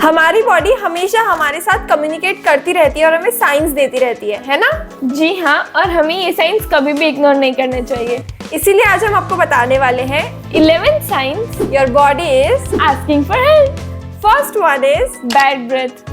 हमारी बॉडी हमेशा हमारे साथ कम्युनिकेट करती रहती है और हमें साइंस देती रहती है ना? जी हाँ, और हमें ये साइंस कभी भी इग्नोर नहीं करने चाहिए। इसीलिए आज हम आपको बताने वाले हैं 11th science your body is asking for help. First one is bad breath.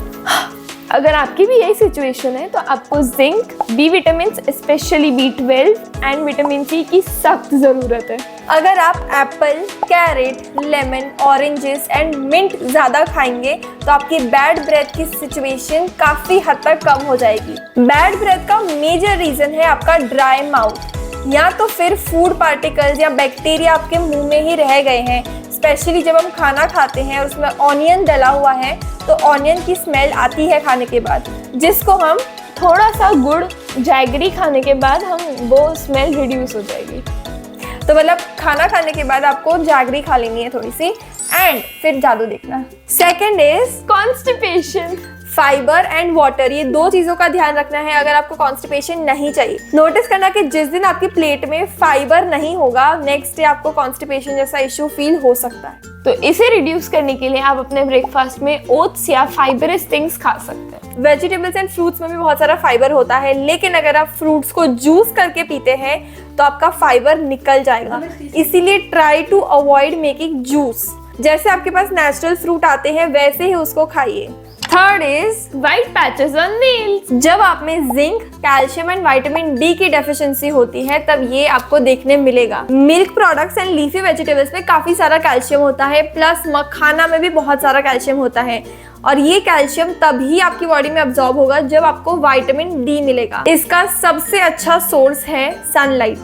अगर आपकी भी यही सिचुएशन है तो आपको zinc, B vitamin specially B12 and vitamin C की सख्त ज़रूरत है। अगर आप apple, carrot, lemon, oranges and mint ज़्यादा खाएंगे तो आपकी बैड ब्रेथ की सिचुएशन काफ़ी हद तक कम हो जाएगी। बैड ब्रेथ का मेजर रीज़न है आपका ड्राई माउथ, या तो फिर फूड पार्टिकल्स या बैक्टीरिया आपके मुंह में ही रह गए हैं। स्पेशली जब हम खाना खाते हैं और उसमें ऑनियन डला हुआ है तो ऑनियन की स्मेल आती है खाने के बाद, जिसको हम थोड़ा सा गुड़, जैगरी खाने के बाद वो स्मेल रिड्यूस हो जाएगी। तो मतलब खाना खाने के बाद आपको जैगरी खा लेनी है थोड़ी सी एंड फिर जादू देखना। Second is constipation. Fibre and water, ये दो चीजों का ध्यान रखना है अगर आपको कॉन्स्टिपेशन नहीं चाहिए। नोटिस करना कि जिस दिन आपकी प्लेट में फाइबर नहीं होगा, नेक्स्ट डे आपको कॉन्स्टिपेशन जैसा इश्यू फील हो सकता है। तो इसे रिड्यूस करने के लिए आप अपने ब्रेकफास्ट में ओट्स या फाइबरस थिंग्स खा सकते हैं। वेजिटेबल्स एंड फ्रूट्स में भी बहुत सारा फाइबर होता है, लेकिन अगर आप फ्रूट्स को जूस करके पीते हैं तो आपका फाइबर निकल जाएगा। इसीलिए try to avoid making juice. जैसे आपके पास नेचुरल फ्रूट आते हैं वैसे ही उसको खाइए। Third is white patches on nails. जब आप में zinc, calcium and vitamin D की डेफिशिएंसी होती है तब ये आपको देखने मिलेगा। Milk products and leafy vegetables में काफी सारा कैल्शियम होता है, प्लस मखाना में भी बहुत सारा कैल्शियम होता है और ये कैल्शियम तभी आपकी बॉडी में अब्सॉर्ब होगा जब आपको विटामिन डी मिलेगा। इसका सबसे अच्छा सोर्स है सनलाइट।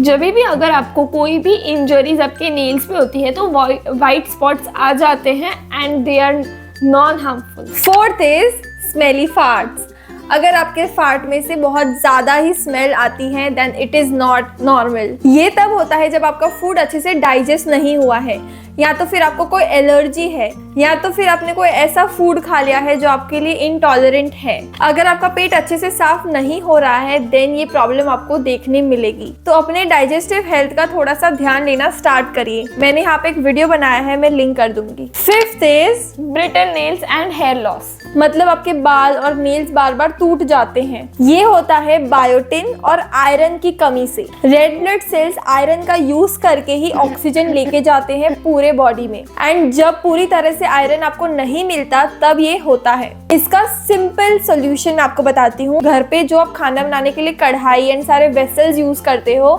जब भी अगर आपको कोई भी इंजरीज आपके नेल्स पे होती है तो वाइट स्पॉट्स आ जाते हैं and they are non harmful. Fourth is smelly farts. अगर आपके फार्ट में से बहुत ज्यादा ही स्मेल आती है then it is not normal. ये तब होता है जब आपका फूड अच्छे से डाइजेस्ट नहीं हुआ है, या तो फिर आपको कोई एलर्जी है, या तो फिर आपने कोई ऐसा फूड खा लिया है जो आपके लिए इनटॉलरेंट है। अगर आपका पेट अच्छे से साफ नहीं हो रहा है देन ये प्रॉब्लम आपको देखने मिलेगी। तो अपने डाइजेस्टिव हेल्थ का थोड़ा सा ध्यान लेना स्टार्ट करिए। मैंने यहाँ पे एक वीडियो बनाया है, मैं लिंक कर दूंगी। Fifth is brittle nails and hair loss. मतलब आपके बाल और नेल्स बार बार टूट जाते हैं। ये होता है बायोटिन और आयरन की कमी से। रेड ब्लड सेल्स आयरन का यूज करके ही ऑक्सीजन लेके जाते हैं पूरे बॉडी में, एंड जब पूरी तरह से आयरन आपको नहीं मिलता तब ये होता है। इसका सिंपल सोल्यूशन मैं आपको बताती हूँ। घर पे जो आप खाना बनाने के लिए कढ़ाई एंड सारे वेसल्स यूज करते हो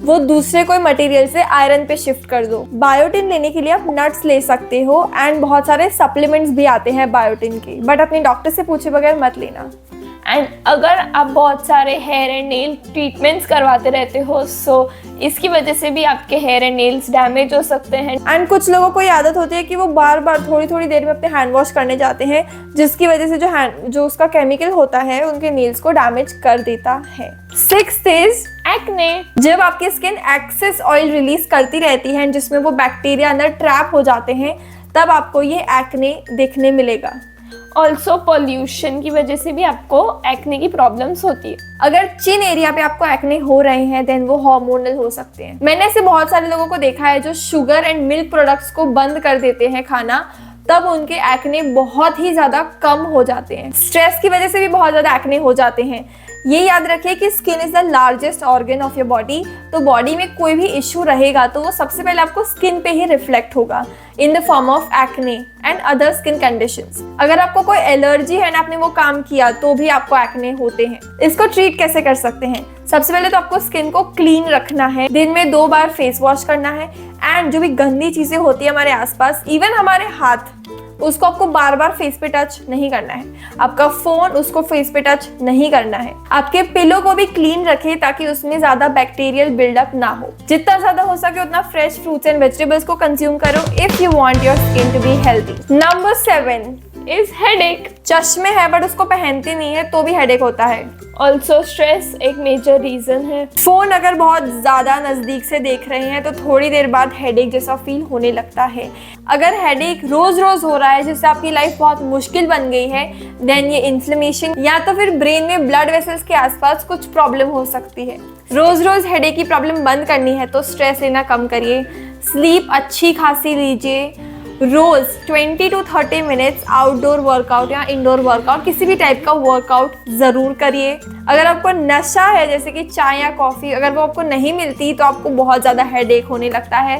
वो दूसरे कोई मटेरियल से आयरन पे शिफ्ट कर दो। बायोटिन लेने के लिए आप नट्स ले सकते हो एंड बहुत सारे सप्लीमेंट्स भी आते हैं बायोटिन के, बट अपने डॉक्टर से पूछे बगैर मत लेना। एंड अगर आप बहुत सारे हेयर एंड नेल ट्रीटमेंट्स करवाते रहते हो सो इसकी वजह से भी आपके हेयर एंड नेल्स डैमेज हो सकते हैं। एंड कुछ लोगों को ये आदत होती है कि वो बार बार थोड़ी थोड़ी देर में अपने हैंड वॉश करने जाते हैं, जिसकी वजह से जो उसका केमिकल होता है उनके नेल्स को डैमेज कर देता है। Sixth is acne. जब आपकी स्किन एक्सेस ऑयल रिलीज करती रहती है जिसमें वो बैक्टीरिया अंदर ट्रैप हो जाते हैं तब आपको ये एक्ने देखने मिलेगा। ऑल्सो पॉल्यूशन की वजह से भी आपको एक्ने की प्रॉब्लम्स होती है। अगर चिन एरिया पे आपको एक्ने हो रहे हैं देन वो हार्मोनल हो सकते हैं। मैंने ऐसे बहुत सारे लोगों को देखा है जो शुगर एंड मिल्क प्रोडक्ट्स को बंद कर देते हैं खाना, तब उनके एक्ने बहुत ही ज्यादा कम हो जाते हैं। स्ट्रेस की वजह से भी बहुत ज्यादा एक्ने हो जाते हैं। ये याद रखिए कि skin is the largest organ of your body, तो बॉडी में कोई भी इश्यू रहेगा तो वो सबसे पहले आपको स्किन पे ही रिफ्लेक्ट होगा in the form of acne and other skin conditions. अगर आपको कोई एलर्जी है ना, आपने वो काम किया तो भी आपको एक्ने होते हैं। इसको ट्रीट कैसे कर सकते हैं? सबसे पहले तो आपको स्किन को क्लीन रखना है, दिन में 2 बार फेस वॉश करना है एंड जो भी गंदी चीजें होती है हमारे आसपास, इवन हमारे हाथ, उसको आपको बार बार फेस पे टच नहीं करना है। आपका फोन, उसको फेस पे टच नहीं करना है। आपके पिलो को भी क्लीन रखें ताकि उसमें ज्यादा बैक्टीरियल बिल्डअप ना हो। जितना ज्यादा हो सके उतना फ्रेश फ्रूट्स एंड वेजिटेबल्स को कंज्यूम करो if you want your skin to be healthy. Number 7 is headache. चश्मे है बट उसको पहनते नहीं है तो भी हेडेक होता है। ऑल्सो स्ट्रेस एक मेजर रीजन है। फोन अगर बहुत ज्यादा नजदीक से देख रहे हैं तो थोड़ी देर बाद हेडेक जैसा फील होने लगता है। अगर हेडेक रोज रोज हो रहा है जिससे आपकी लाइफ बहुत मुश्किल बन गई है देन ये इन्फ्लेमेशन या तो फिर ब्रेन में ब्लड वेसल्स के आसपास कुछ प्रॉब्लम हो सकती है। रोज रोज हेडेक की प्रॉब्लम बंद करनी है तो स्ट्रेस लेना कम करिए, स्लीप अच्छी खासी लीजिए, रोज 20 to 30 मिनट्स आउटडोर वर्कआउट या इंडोर वर्कआउट किसी भी टाइप का वर्कआउट जरूर करिए। अगर आपको नशा है जैसे कि चाय या कॉफी, अगर वो आपको नहीं मिलती तो आपको बहुत ज्यादा हेडेक होने लगता है,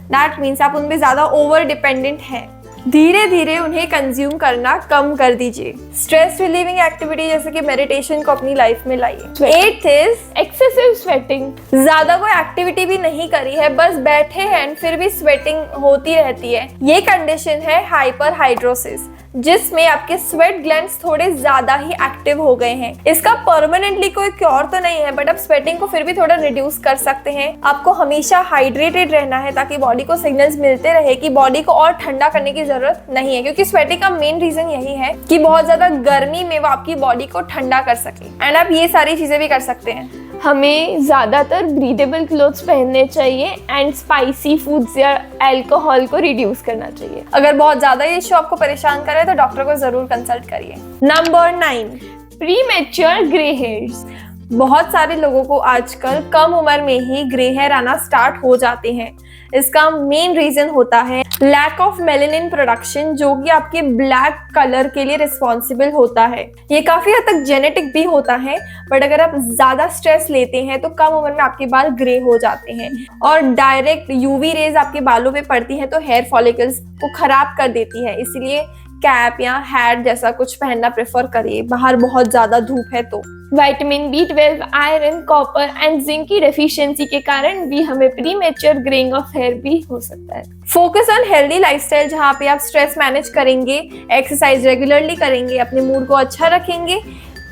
दैट मीन्स आप उनपे ज्यादा ओवर डिपेंडेंट हैं। धीरे धीरे उन्हें कंज्यूम करना कम कर दीजिए। स्ट्रेस रिलीविंग एक्टिविटी जैसे कि मेडिटेशन को अपनी लाइफ में लाइए। 8th is excessive sweating. ज्यादा कोई एक्टिविटी भी नहीं करी है, बस बैठे हैं फिर भी स्वेटिंग होती रहती है। ये कंडीशन है हाइपरहाइड्रोसिस, जिसमें आपके स्वेट ग्लैंड्स थोड़े ज्यादा ही एक्टिव हो गए हैं। इसका परमानेंटली कोई क्योर तो नहीं है, बट आप स्वेटिंग को फिर भी थोड़ा रिड्यूस कर सकते हैं। आपको हमेशा हाइड्रेटेड रहना है ताकि बॉडी को सिग्नल्स मिलते रहे कि बॉडी को और ठंडा करने की जरूरत नहीं है, क्योंकि स्वेटिंग का मेन रीजन यही है कि बहुत ज्यादा गर्मी में वो आपकी बॉडी को ठंडा कर सके। एंड आप ये सारी चीजें भी कर सकते हैं। हमें ज्यादातर ब्रीदेबल क्लोथ्स पहनने चाहिए एंड स्पाइसी फूड्स या अल्कोहल को रिड्यूस करना चाहिए। अगर बहुत ज्यादा ये इश्यू आपको परेशान करे तो डॉक्टर को जरूर कंसल्ट करिए। Number 9, premature grey hairs. बहुत सारे लोगों को आजकल कम उम्र में ही ग्रे हेयर आना स्टार्ट हो जाते हैं। इसका मेन रीजन होता है लैक ऑफ मेलेनिन प्रोडक्शन, जो कि आपके ब्लैक कलर के लिए रिस्पॉन्सिबल होता है। ये काफी हद तक जेनेटिक भी होता है, बट अगर आप ज्यादा स्ट्रेस लेते हैं तो कम उम्र में आपके बाल ग्रे हो जाते हैं। और डायरेक्ट यूवी रेज आपके बालों पे पड़ती है तो हेयर फॉलिकल्स को खराब कर देती है। इसलिए कैप या हैट जैसा कुछ पहनना प्रेफर करिए, बाहर बहुत ज्यादा धूप है तो। Vitamin B12, iron, copper and zinc की डेफिशिएंसी के कारण भी हमें प्रीमेच्योर ग्रेइंग ऑफ हेयर भी हो सकता है। फोकस ऑन हेल्दी लाइफस्टाइल, जहाँ पे आप स्ट्रेस मैनेज करेंगे, एक्सरसाइज रेगुलरली करेंगे, अपने मूड को अच्छा रखेंगे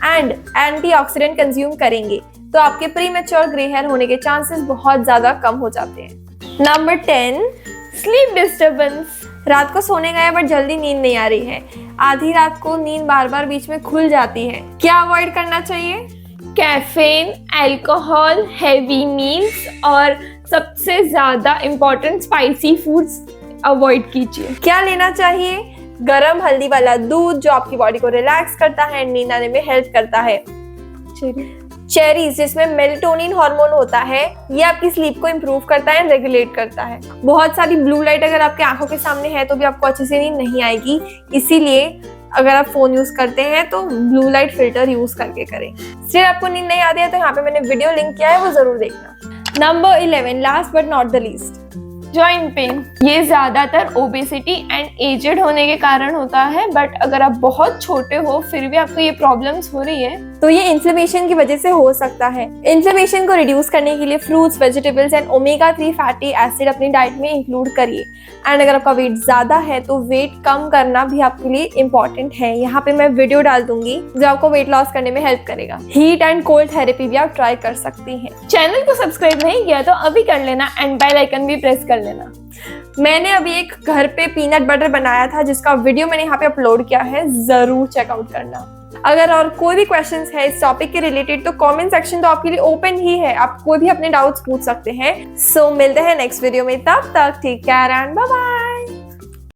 एंड एंटीऑक्सीडेंट कंज्यूम करेंगे, तो आपके प्रीमेच्योर ग्रे हेयर होने के चांसेस बहुत ज्यादा कम हो जाते हैं। Number 10, sleep disturbance. रात को सोने गए बट जल्दी नींद नहीं आ रही है, आधी रात को नींद बार बार बीच में खुल जाती है, क्या अवॉइड करना चाहिए? कैफीन, अल्कोहल, हेवी मील्स और सबसे ज्यादा इम्पोर्टेंट स्पाइसी फूड्स अवॉइड कीजिए। क्या लेना चाहिए? गरम हल्दी वाला दूध जो आपकी बॉडी को रिलैक्स करता है, नींद आने में हेल्प करता है। चेरीज जिसमें मेलेटोनिन हार्मोन होता है, ये आपकी स्लीप को इम्प्रूव करता है, रेगुलेट करता है। बहुत सारी ब्लू लाइट अगर आपके आंखों के सामने है तो भी आपको अच्छे से नींद नहीं आएगी, इसीलिए अगर आप फोन यूज करते हैं तो ब्लू लाइट फिल्टर यूज करके करें। स्टिल आपको नींद नहीं आती है तो यहाँ पे मैंने वीडियो लिंक किया है, वो जरूर देखना। Number 11, last but not the least, joint pain. ये ज्यादातर ओबेसिटी एंड एजेड होने के कारण होता है, बट अगर आप बहुत छोटे हो फिर भी आपको ये प्रॉब्लम्स हो रही है तो ये इन्फ्लेमेशन की वजह से हो सकता है। इन्फ्लेमेशन को रिड्यूस करने के लिए fruits, vegetables and omega 3 fatty acid अपनी डाइट में इंक्लूड करिए। एंड अगर आपका वेट ज्यादा है तो वेट कम करना भी आपके लिए इम्पोर्टेंट है। यहाँ पे मैं वीडियो डाल दूंगी जो आपको वेट लॉस करने में हेल्प करेगा। हीट एंड कोल्ड थेरेपी भी आप ट्राई कर सकती हैं। चैनल को सब्सक्राइब नहीं किया तो अभी कर लेना एंड बेल आइकन भी प्रेस कर लेना। मैंने अभी एक घर पे पीनट बटर बनाया था जिसका वीडियो मैंने यहाँ पे अपलोड किया है, जरूर चेकआउट करना। अगर और कोई भी क्वेश्चंस है इस टॉपिक के रिलेटेड तो कमेंट सेक्शन तो आपके लिए ओपन ही है, आप कोई भी अपने डाउट्स पूछ सकते हैं। सो मिलते हैं नेक्स्ट वीडियो में, तब तक take care and bye bye.